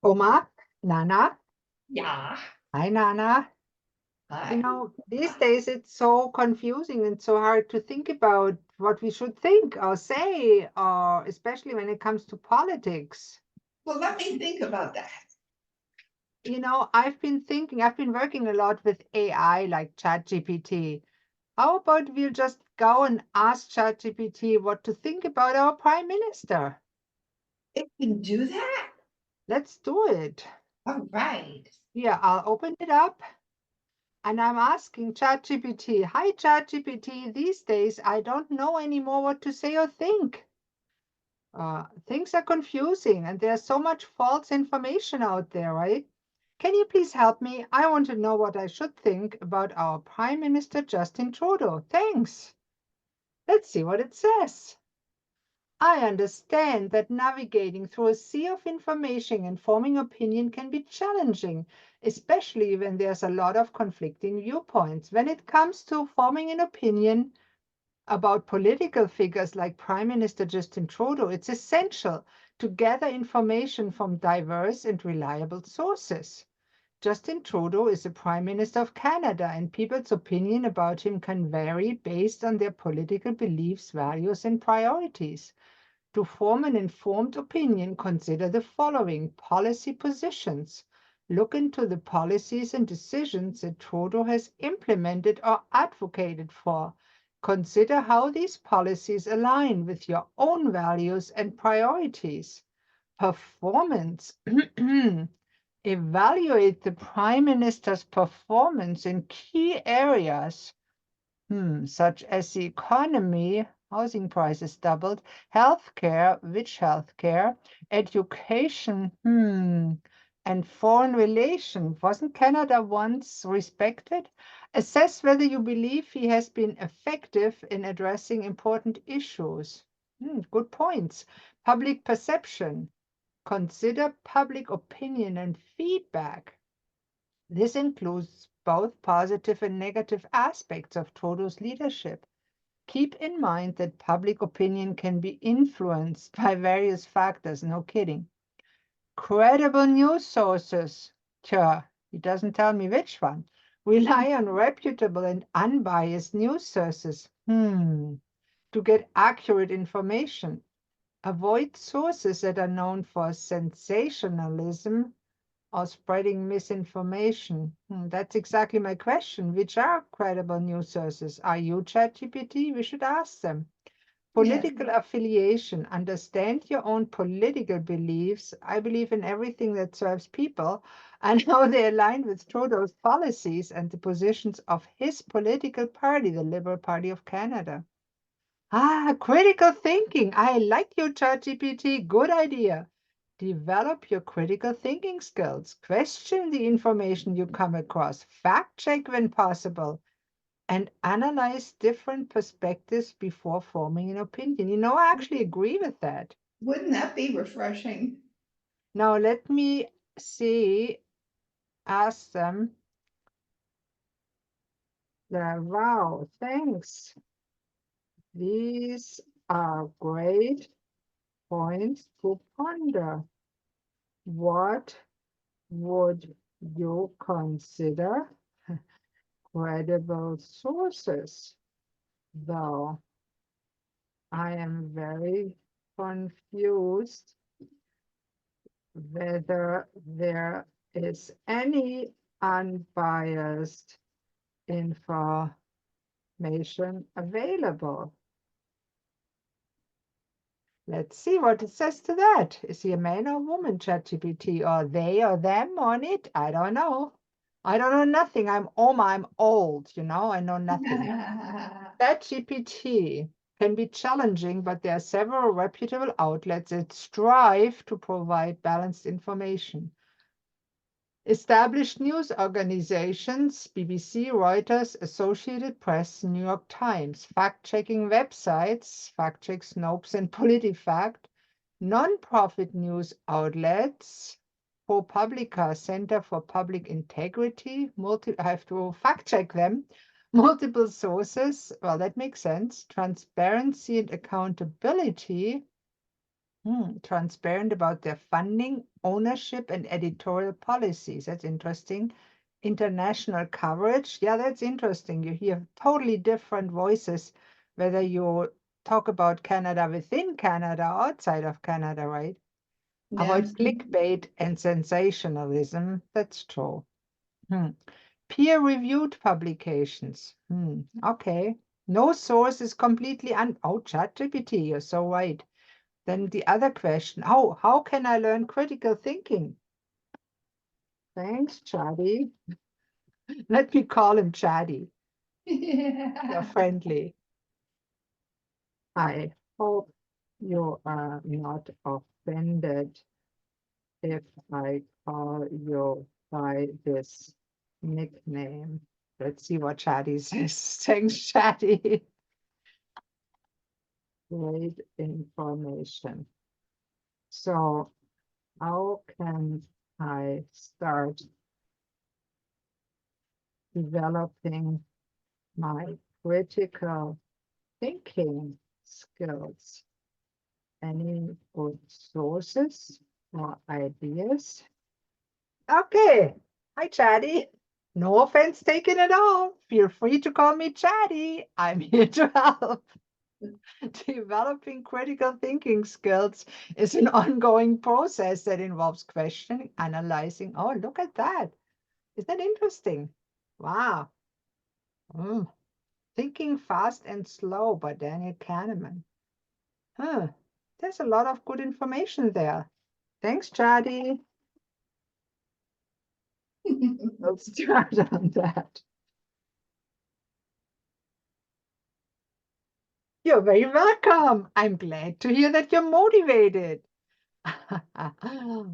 Oma, Nana. Yeah. Hi, Nana. Hi. These days it's so confusing and so hard to think about what we should think or say, or especially when it comes to politics. Well, let me think about that. I've been working a lot with AI like ChatGPT. How about we'll just go and ask ChatGPT what to think about our Prime Minister? It can do that? Let's do it. All right. Yeah, I'll open it up. And I'm asking ChatGPT, hi ChatGPT, these days I don't know anymore what to say or think. Things are confusing and there's so much false information out there, right? Can you please help me? I want to know what I should think about our Prime Minister Justin Trudeau. Thanks. Let's see what it says. I understand that navigating through a sea of information and forming opinion can be challenging, especially when there's a lot of conflicting viewpoints. When it comes to forming an opinion about political figures like Prime Minister Justin Trudeau, it's essential to gather information from diverse and reliable sources. Justin Trudeau is the Prime Minister of Canada, and people's opinion about him can vary based on their political beliefs, values, and priorities. To form an informed opinion, consider the following policy positions. Look into the policies and decisions that Trudeau has implemented or advocated for. Consider how these policies align with your own values and priorities. Performance. Evaluate the Prime Minister's performance in key areas such as the economy, housing prices doubled, healthcare, which healthcare, education, and foreign relations. Wasn't Canada once respected? Assess whether you believe he has been effective in addressing important issues. Good points. Public perception. Consider public opinion and feedback. This includes both positive and negative aspects of Trudeau's leadership. Keep in mind that public opinion can be influenced by various factors, no kidding. Credible news sources, he doesn't tell me which one, rely on reputable and unbiased news sources to get accurate information. Avoid sources that are known for sensationalism or spreading misinformation? That's exactly my question. Which are credible news sources? Are you ChatGPT? We should ask them. Yeah. Political affiliation. Understand your own political beliefs. I believe in everything that serves people and how they align with Trudeau's policies and the positions of his political party, the Liberal Party of Canada. Critical thinking. I like you, ChatGPT. Good idea. Develop your critical thinking skills. Question the information you come across. Fact check when possible. And analyze different perspectives before forming an opinion. I actually agree with that. Wouldn't that be refreshing? Now, let me see, ask them. Wow, thanks. These are great points to ponder. What would you consider credible sources? Though I am very confused whether there is any unbiased information available. Let's see what it says to that. Is he a man or woman, ChatGPT, or they or them on it? I don't know. I don't know nothing. I'm old, I know nothing. ChatGPT can be challenging, but there are several reputable outlets that strive to provide balanced information. Established news organizations, BBC, Reuters, Associated Press, New York Times, fact-checking websites, FactCheck, Snopes, and PolitiFact, non-profit news outlets, ProPublica, Center for Public Integrity, I have to fact-check them, multiple sources, well, that makes sense, transparency and accountability, transparent about their funding, ownership and editorial policies. That's interesting. International coverage. Yeah, that's interesting. You hear totally different voices, whether you talk about Canada within Canada, outside of Canada, right? Avoid clickbait and sensationalism. That's true. Peer-reviewed publications. Okay. No source is completely oh, ChatGPT, you're so right. Then the other question, how can I learn critical thinking? Thanks, Chatty. Let me call him Chatty. You're friendly. I hope you are not offended if I call you by this nickname. Let's see what Chatty says. Thanks, Chatty. Great information. So how can I start developing my critical thinking skills? Any good sources or ideas? Okay. Hi, Chatty. No offense taken at all. Feel free to call me Chatty. I'm here to help. Developing critical thinking skills is an ongoing process that involves questioning, analyzing. Oh, look at that. Isn't that interesting? Wow. Thinking Fast and Slow by Daniel Kahneman. There's a lot of good information there. Thanks, Chatty. We'll start on that. You're very welcome. I'm glad to hear that you're motivated.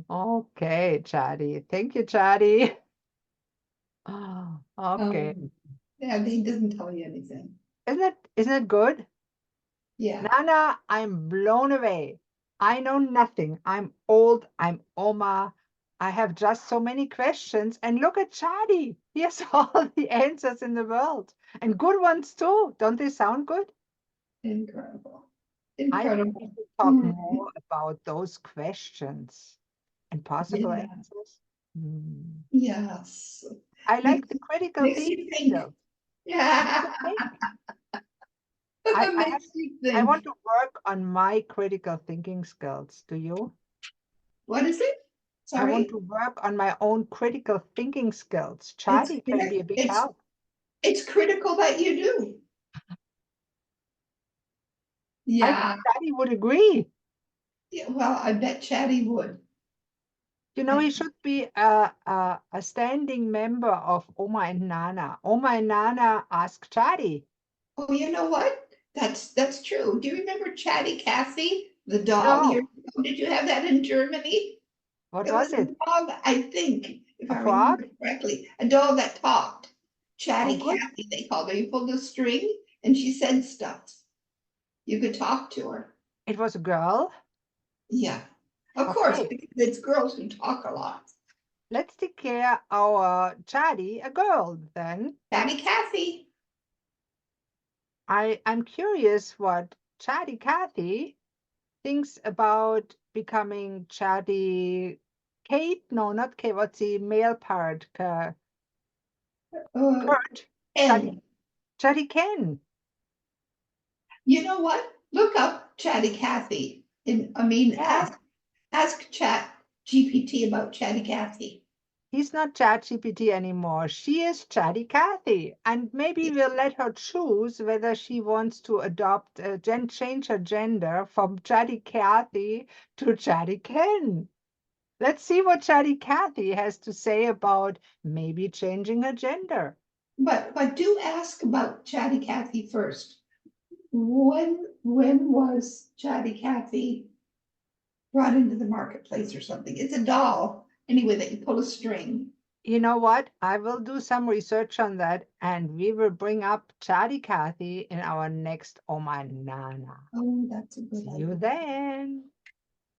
Okay, Chatty. Thank you, Chatty. Okay. Yeah, he doesn't tell you anything. Isn't it good? Yeah. Nana, I'm blown away. I know nothing. I'm old. I'm Oma. I have just so many questions. And look at Chatty. He has all the answers in the world. And good ones too. Don't they sound good? Incredible. I think we Incredible. should talk more about those questions and possible Yeah. answers. Hmm. Yes. I like Makes, the critical makes thinking you think. skills. Makes Yeah. you think. Makes you I want think. to work on my critical thinking skills. Do you? What is it? I want Sorry. to work on my own critical thinking skills. It's Chatty can be a big it's help. it's critical that you do. I think Yeah. Chatty would agree. Yeah, well, I bet Chatty would. You know, he should be a standing member of Oma and Nana. Oma and Nana ask Chatty. Oh, you know what? That's true. Do you remember Chatty Cathy, the dog? No, Did you have that in Germany? what It was was a it? dog, I think, if A I remember frog? correctly, a dog that talked. Oh, Chatty good. Cathy, they called her. You pulled a string and she said stuff. You could talk to her. It was a girl. Yeah. Of course, Okay, because it's girls who talk a lot. let's declare our Chatty a girl then. Chatty Cathy. I'm curious what Chatty Cathy thinks about becoming Chatty Kate. No, not Kate. What's the male part? Uh, Kurt. Chatty, and Chatty Ken. you know what? Look up Chatty Cathy. I mean, Yeah, ask Chat GPT about Chatty Cathy. he's not ChatGPT anymore. She is Chatty Cathy. And maybe we'll let her choose whether she wants to adopt, change her gender from Chatty Cathy to Chatty Ken. Let's see what Chatty Cathy has to say about maybe changing her gender. But do ask about Chatty Cathy first. When was Chatty Cathy brought into the marketplace or something? It's a doll anyway that you pull a string. You know what? I will do some research on that and we will bring up Chatty Cathy in our next Oh My Nana. Oh, that's a good See you idea. then.